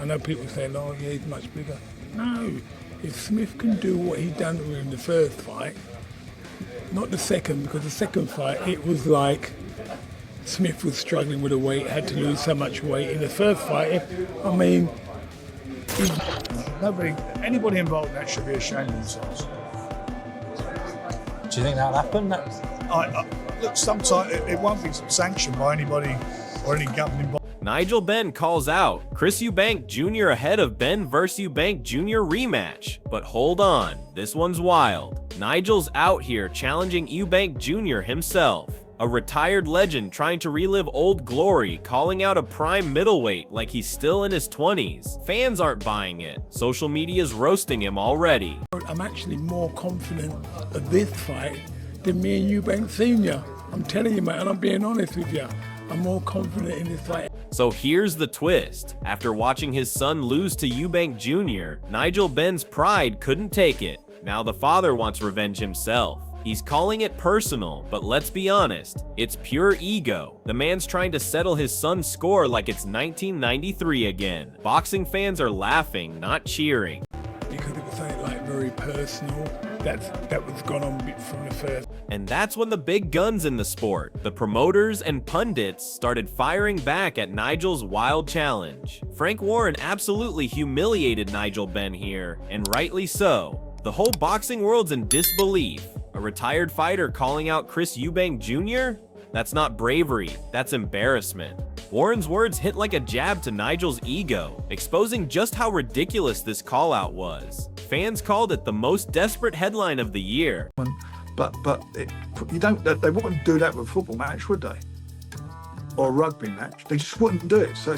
I know people saying, oh yeah, he's much bigger. No, if Smith can do what he done to him in the first fight, not the second, because the second fight, it was like Smith was struggling with the weight, had to lose so much weight. In the first fight, I mean, anybody involved in that should be ashamed of themselves. Do you think that'll happen? Look, sometimes it won't be sanctioned by anybody or any governing body. Nigel Benn calls out Chris Eubank Jr. ahead of Benn vs. Eubank Jr. rematch. But hold on, this one's wild. Nigel's out here challenging Eubank Jr. himself. A retired legend trying to relive old glory, calling out a prime middleweight like he's still in his 20s. Fans aren't buying it. Social media's roasting him already. I'm actually more confident of this fight than me and Eubank Sr. I'm telling you, man, and I'm being honest with you. I'm more confident in this fight. So here's the twist. After watching his son lose to Eubank Jr., Nigel Benn's pride couldn't take it. Now the father wants revenge himself. He's calling it personal, but let's be honest, it's pure ego. The man's trying to settle his son's score like it's 1993 again. Boxing fans are laughing, not cheering. Because it was something like very personal, that was gone on from the first. And that's when the big guns in the sport, the promoters and pundits, started firing back at Nigel's wild challenge. Frank Warren absolutely humiliated Nigel Benn here, and rightly so. The whole boxing world's in disbelief. A retired fighter calling out Chris Eubank Jr.? That's not bravery, that's embarrassment. Warren's words hit like a jab to Nigel's ego, exposing just how ridiculous this call-out was. Fans called it the most desperate headline of the year. But they wouldn't do that with a football match, would they? Or a rugby match. They just wouldn't do it. So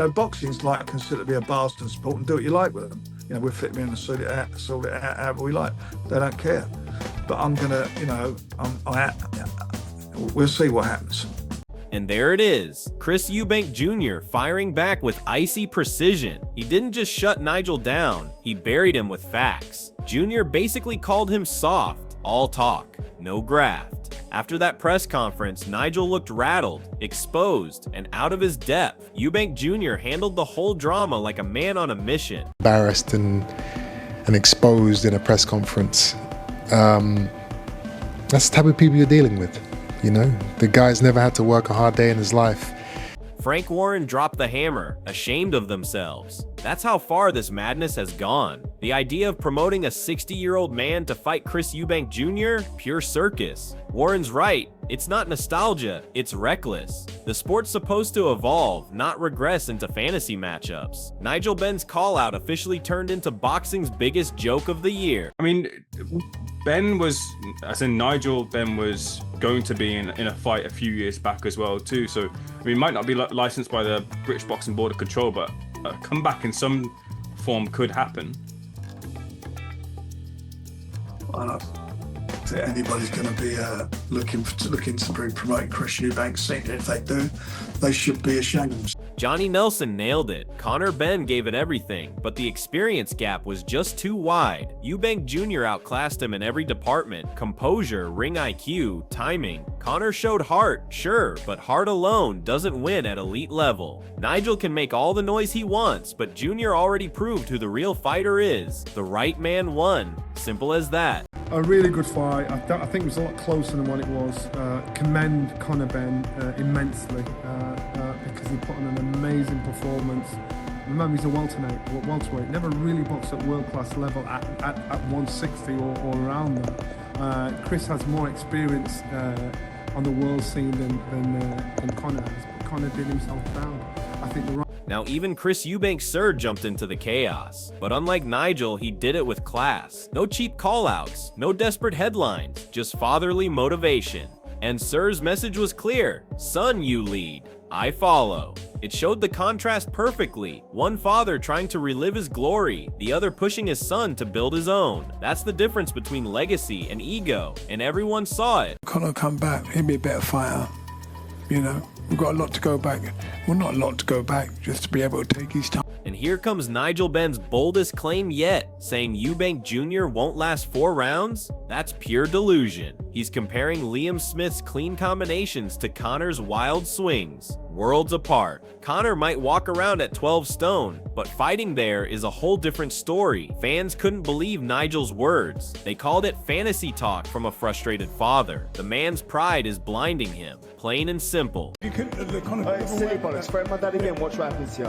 boxing's like considered to be a bastard sport, and do what you like with them. We'll fit them in and sort it out however we like. They don't care. But I'm gonna, we'll see what happens. And there it is, Chris Eubank Jr. firing back with icy precision. He didn't just shut Nigel down, he buried him with facts. Jr. basically called him soft, all talk, no graft. After that press conference, Nigel looked rattled, exposed, and out of his depth. Eubank Jr. handled the whole drama like a man on a mission. Embarrassed and exposed in a press conference. That's the type of people you're dealing with, The guy's never had to work a hard day in his life. Frank Warren dropped the hammer, ashamed of themselves. That's how far this madness has gone. The idea of promoting a 60-year-old man to fight Chris Eubank Jr.? Pure circus. Warren's right. It's not nostalgia, it's reckless. The sport's supposed to evolve, not regress into fantasy matchups. Nigel Benn's call-out officially turned into boxing's biggest joke of the year. I mean, Nigel Benn was going to be in a fight a few years back as well too. So, it might not be licensed by the British Boxing Board of Control, but a comeback in some form could happen. I don't think anybody's going to be looking to be promoting Chris Eubank Sr. If they do, they should be ashamed. Johnny Nelson nailed it. Conor Benn gave it everything, but the experience gap was just too wide. Eubank Jr. outclassed him in every department: composure, ring IQ, timing. Conor showed heart, sure, but heart alone doesn't win at elite level. Nigel can make all the noise he wants, but Jr. already proved who the real fighter is. The right man won. Simple as that. A really good fight. I think it was a lot closer than what it was. Commend Conor Benn immensely because he put on an amazing performance. Remember, he's a welterweight. Never really boxed at world-class level at 160 or around there. Chris has more experience on the world scene than Conor has. But Conor did himself down. I think the right. Now even Chris Eubank Sr. jumped into the chaos. But unlike Nigel, he did it with class. No cheap call-outs, no desperate headlines, just fatherly motivation. And Sir's message was clear: son, you lead, I follow. It showed the contrast perfectly. One father trying to relive his glory, the other pushing his son to build his own. That's the difference between legacy and ego, and everyone saw it. Conor come back, he'll be a better fighter, We've got a lot to go back. Well, not a lot to go back, just to be able to take his time. And here comes Nigel Benn's boldest claim yet, saying Eubank Jr. won't last 4 rounds? That's pure delusion. He's comparing Liam Smith's clean combinations to Conor's wild swings. worlds apart. Conor might walk around at 12 stone, but fighting there is a whole different story. Fans couldn't believe Nigel's words. They called it fantasy talk from a frustrated father. The man's pride is blinding him, plain and simple. You could, It's silly bollocks. Threaten my dad again. Watch what happens to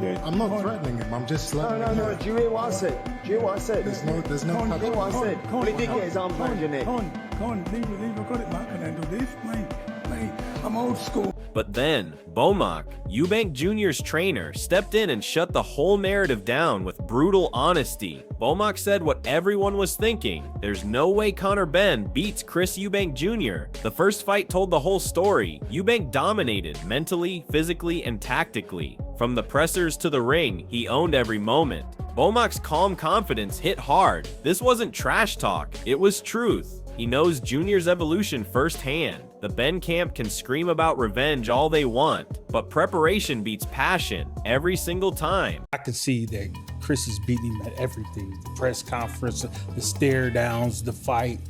you. I'm not threatening him. I'm just letting him know. Do you hear what I said? Do you hear what I said? There's no Do you hear what I said? Well, he did get his arms around your neck. Leave it, I got it, Mark, I can handle this, mate, I'm old school. But then, Bomac, Eubank Jr.'s trainer, stepped in and shut the whole narrative down with brutal honesty. Bomac said what everyone was thinking. There's no way Conor Benn beats Chris Eubank Jr. The first fight told the whole story. Eubank dominated mentally, physically, and tactically. From the pressers to the ring, he owned every moment. Bomac's calm confidence hit hard. This wasn't trash talk, it was truth. He knows Junior's evolution firsthand. The Benn camp can scream about revenge all they want, but preparation beats passion every single time. I can see that Chris is beating him at everything. The press conference, the stare downs, the fight.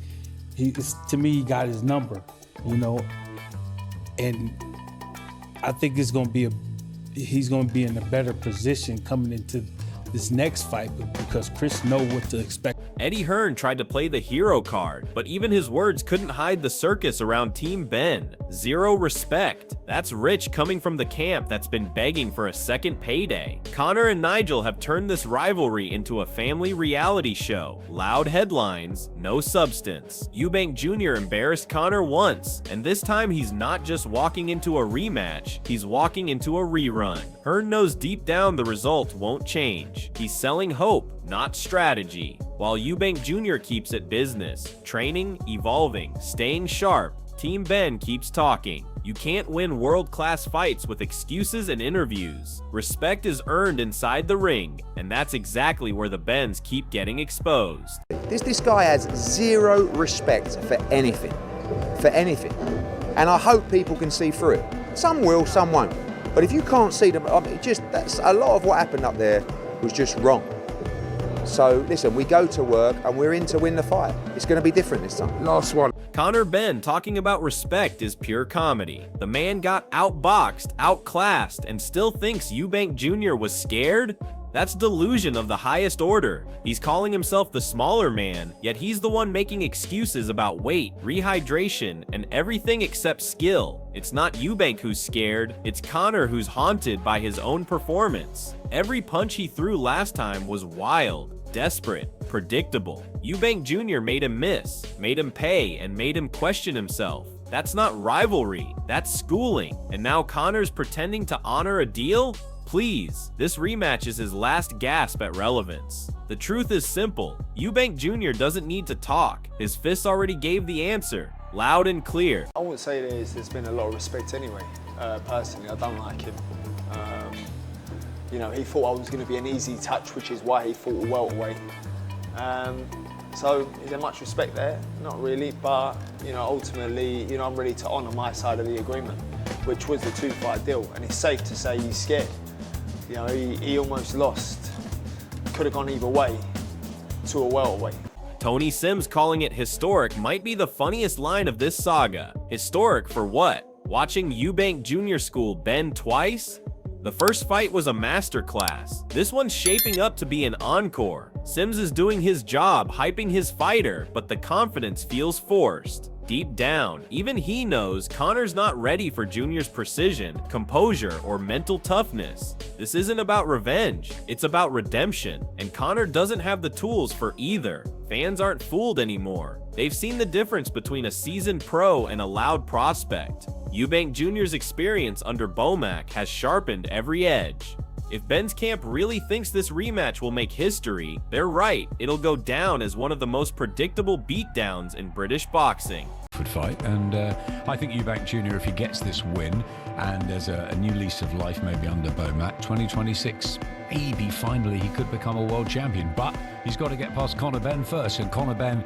To me, he got his number, you know. And I think he's going to be in a better position coming into this next fight because Chris knows what to expect. Eddie Hearn tried to play the hero card, but even his words couldn't hide the circus around Team Benn. Zero respect. That's rich coming from the camp that's been begging for a second payday. Conor and Nigel have turned this rivalry into a family reality show. Loud headlines, no substance. Eubank Jr. embarrassed Conor once, and this time he's not just walking into a rematch, he's walking into a rerun. Hearn knows deep down the result won't change. He's selling hope, not strategy. While Eubank Jr. keeps it business, training, evolving, staying sharp, Team Benn keeps talking. You can't win world-class fights with excuses and interviews. Respect is earned inside the ring, and that's exactly where the Benns keep getting exposed. This guy has zero respect for anything. And I hope people can see through it. Some will, some won't. But if you can't see them, I mean, that's a lot of what happened up there was just wrong. So listen, we go to work and we're in to win the fight. It's going to be different this time. Last one. Conor Benn talking about respect is pure comedy. The man got outboxed, outclassed, and still thinks Eubank Jr. was scared? That's delusion of the highest order. He's calling himself the smaller man, yet he's the one making excuses about weight, rehydration, and everything except skill. It's not Eubank who's scared, it's Conor who's haunted by his own performance. Every punch he threw last time was wild, desperate, predictable. Eubank Jr. made him miss, made him pay, and made him question himself. That's not rivalry, that's schooling. And now Conor's pretending to honor a deal? Please, this rematch is his last gasp at relevance. The truth is simple. Eubank Jr. doesn't need to talk. His fists already gave the answer, loud and clear. I wouldn't say there's been a lot of respect anyway. Personally, I don't like him. You know, he thought I was going to be an easy touch, which is why he fought a welterweight. So is there much respect there? Not really, but you know, ultimately, you know, I'm ready to honour my side of the agreement, which was the 2-fight deal, and it's safe to say he's scared. You know, he almost lost. Could have gone either way to a welterweight. Tony Sims calling it historic might be the funniest line of this saga. Historic for what? Watching Eubank Jr. school Benn twice? The first fight was a masterclass. This one's shaping up to be an encore. Sims is doing his job, hyping his fighter, but the confidence feels forced. Deep down, even he knows Conor's not ready for Junior's precision, composure, or mental toughness. This isn't about revenge, it's about redemption, and Conor doesn't have the tools for either. Fans aren't fooled anymore. They've seen the difference between a seasoned pro and a loud prospect. Eubank Jr.'s experience under Bomac has sharpened every edge. If Benn's camp really thinks this rematch will make history, they're right. It'll go down as one of the most predictable beatdowns in British boxing. Fight, and I think Eubank Jr., if he gets this win and there's a new lease of life maybe under Bomac, 2026, maybe finally he could become a world champion, but he's got to get past Conor Benn first, and Conor Benn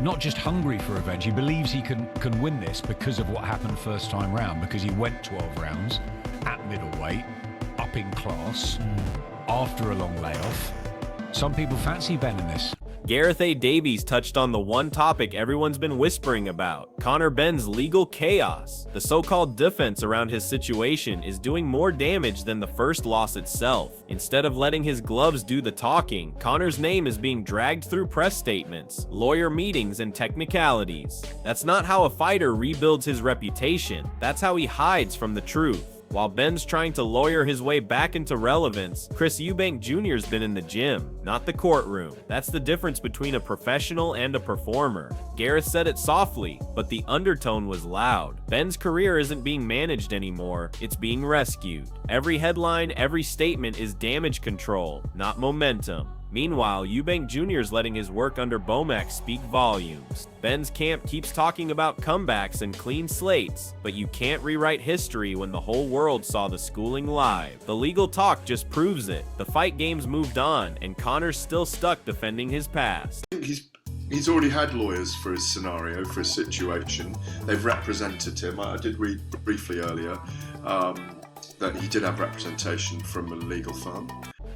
not just hungry for revenge, he believes he can win this because of what happened first time round, because he went 12 rounds at middleweight, up in class, after a long layoff. Some people fancy Benn in this. Gareth A. Davies touched on the one topic everyone's been whispering about, Conor Benn's legal chaos. The so-called defense around his situation is doing more damage than the first loss itself. Instead of letting his gloves do the talking, Conor's name is being dragged through press statements, lawyer meetings, and technicalities. That's not how a fighter rebuilds his reputation. That's how he hides from the truth. While Benn's trying to lawyer his way back into relevance, Chris Eubank Jr.'s been in the gym, not the courtroom. That's the difference between a professional and a performer. Gareth said it softly, but the undertone was loud. Benn's career isn't being managed anymore, it's being rescued. Every headline, every statement is damage control, not momentum. Meanwhile, Eubank Jr. is letting his work under Bomac speak volumes. Benn's camp keeps talking about comebacks and clean slates, but you can't rewrite history when the whole world saw the schooling live. The legal talk just proves it. The fight game's moved on, and Conor's still stuck defending his past. I think he's already had lawyers for his scenario, for his situation. They've represented him. I did read briefly earlier that he did have representation from a legal firm.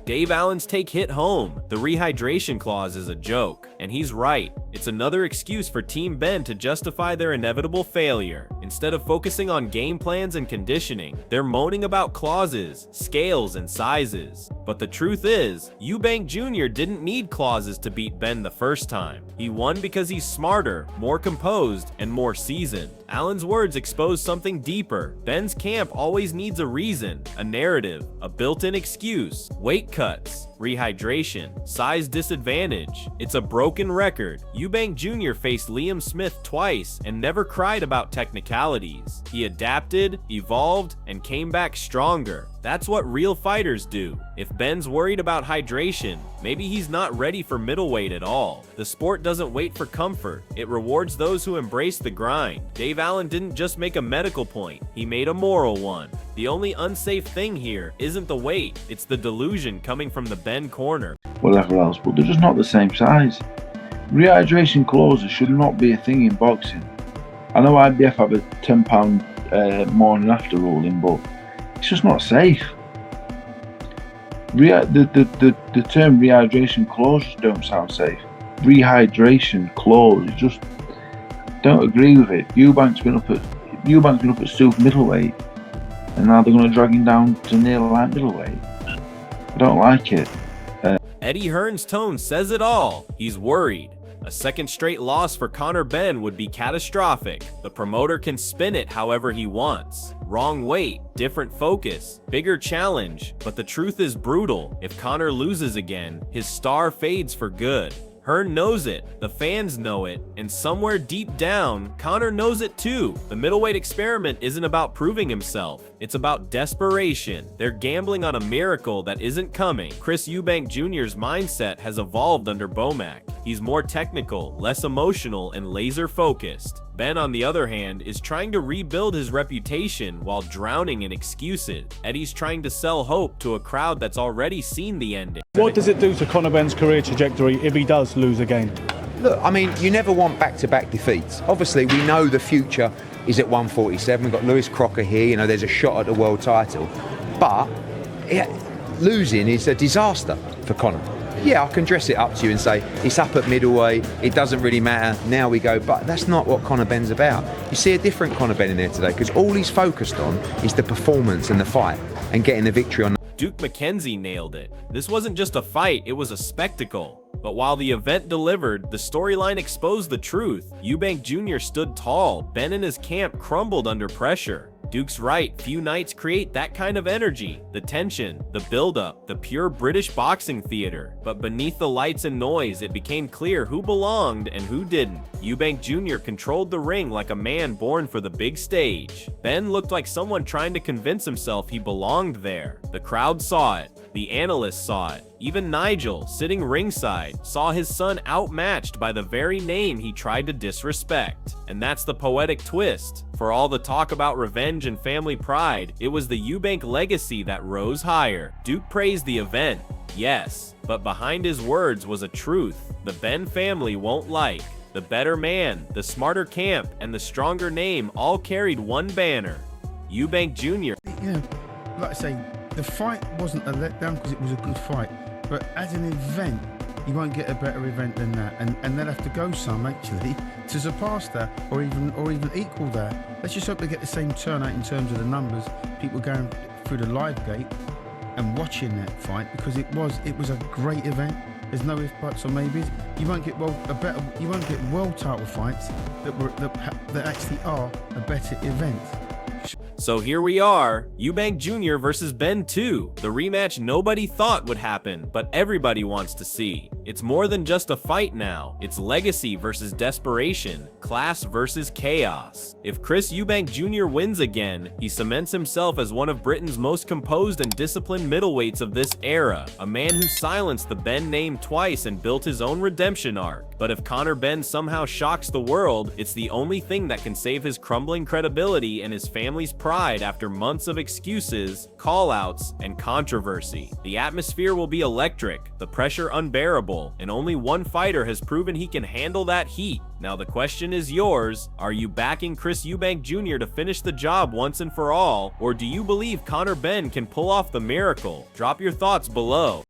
Dave Allen's take hit home. The rehydration clause is a joke, and he's right. It's another excuse for Team Benn to justify their inevitable failure. Instead of focusing on game plans and conditioning, they're moaning about clauses, scales, and sizes. But the truth is, Eubank Jr. didn't need clauses to beat Benn the first time. He won because he's smarter, more composed, and more seasoned. Allen's words expose something deeper. Benn's camp always needs a reason, a narrative, a built-in excuse, weight cuts, rehydration, size disadvantage. It's a broken record. Eubank Jr. faced Liam Smith twice and never cried about technicalities. He adapted, evolved, and came back stronger. That's what real fighters do. If Benn's worried about hydration, maybe he's not ready for middleweight at all. The sport doesn't wait for comfort. It rewards those who embrace the grind. Dave Allen didn't just make a medical point, he made a moral one. The only unsafe thing here isn't the weight, it's the delusion coming from the Benn corner. Whatever else, but they're just not the same size. Rehydration clauses should not be a thing in boxing. I know IBF have a £10 morning after ruling, but it's just not safe. The term rehydration clause don't sound safe. Rehydration clause, just don't agree with it. Eubank's been up at super middleweight, and now they're going to drag him down to near light middleweight. I don't like it. Eddie Hearn's tone says it all. He's worried. A second straight loss for Conor Benn would be catastrophic. The promoter can spin it however he wants. Wrong weight, different focus, bigger challenge, but the truth is brutal. If Conor loses again, his star fades for good. Hearn knows it, the fans know it, and somewhere deep down, Conor knows it too. The middleweight experiment isn't about proving himself, it's about desperation. They're gambling on a miracle that isn't coming. Chris Eubank Jr.'s mindset has evolved under Bomac. He's more technical, less emotional, and laser focused. Benn, on the other hand, is trying to rebuild his reputation while drowning in excuses. Eddie's trying to sell hope to a crowd that's already seen the ending. What does it do to Conor Benn's career trajectory if he does lose again? Look, I mean, you never want back-to-back defeats. Obviously, we know the future is at 147. We've got Lewis Crocker here, you know, there's a shot at the world title. But losing is a disaster for Conor. Yeah, I can dress it up to you and say, it's up at middleweight, it doesn't really matter, now we go. But that's not what Conor Benn's about. You see a different Conor Benn in there today, because all he's focused on is the performance and the fight and getting the victory on. Duke McKenzie nailed it. This wasn't just a fight, it was a spectacle. But while the event delivered, the storyline exposed the truth. Eubank Jr. stood tall. Benn and his camp crumbled under pressure. Duke's right, few nights create that kind of energy. The tension, the buildup, the pure British boxing theater. But beneath the lights and noise, it became clear who belonged and who didn't. Eubank Jr. controlled the ring like a man born for the big stage. Benn looked like someone trying to convince himself he belonged there. The crowd saw it. The analysts saw it. Even Nigel, sitting ringside, saw his son outmatched by the very name he tried to disrespect. And that's the poetic twist. For all the talk about revenge and family pride, it was the Eubank legacy that rose higher. Duke praised the event, yes, but behind his words was a truth the Benn family won't like. The better man, the smarter camp, and the stronger name all carried one banner: Eubank Jr. Yeah, like I say, the fight wasn't a letdown because it was a good fight. But as an event, You won't get a better event than that, and they'll have to go some actually to surpass that, or even equal that. Let's just hope they get the same turnout in terms of the numbers, people going through the live gate and watching that fight, because it was a great event. There's no ifs, buts, or maybes. You won't get world title fights that actually are a better event. So here we are, Eubank Jr. versus Benn 2, the rematch nobody thought would happen, but everybody wants to see. It's more than just a fight now, it's legacy versus desperation, class versus chaos. If Chris Eubank Jr. wins again, he cements himself as one of Britain's most composed and disciplined middleweights of this era, a man who silenced the Benn name twice and built his own redemption arc. But if Conor Benn somehow shocks the world, it's the only thing that can save his crumbling credibility and his family's pride after months of excuses, call-outs, and controversy. The atmosphere will be electric, the pressure unbearable, and only one fighter has proven he can handle that heat. Now the question is yours, are you backing Chris Eubank Jr. to finish the job once and for all, or do you believe Conor Benn can pull off the miracle? Drop your thoughts below.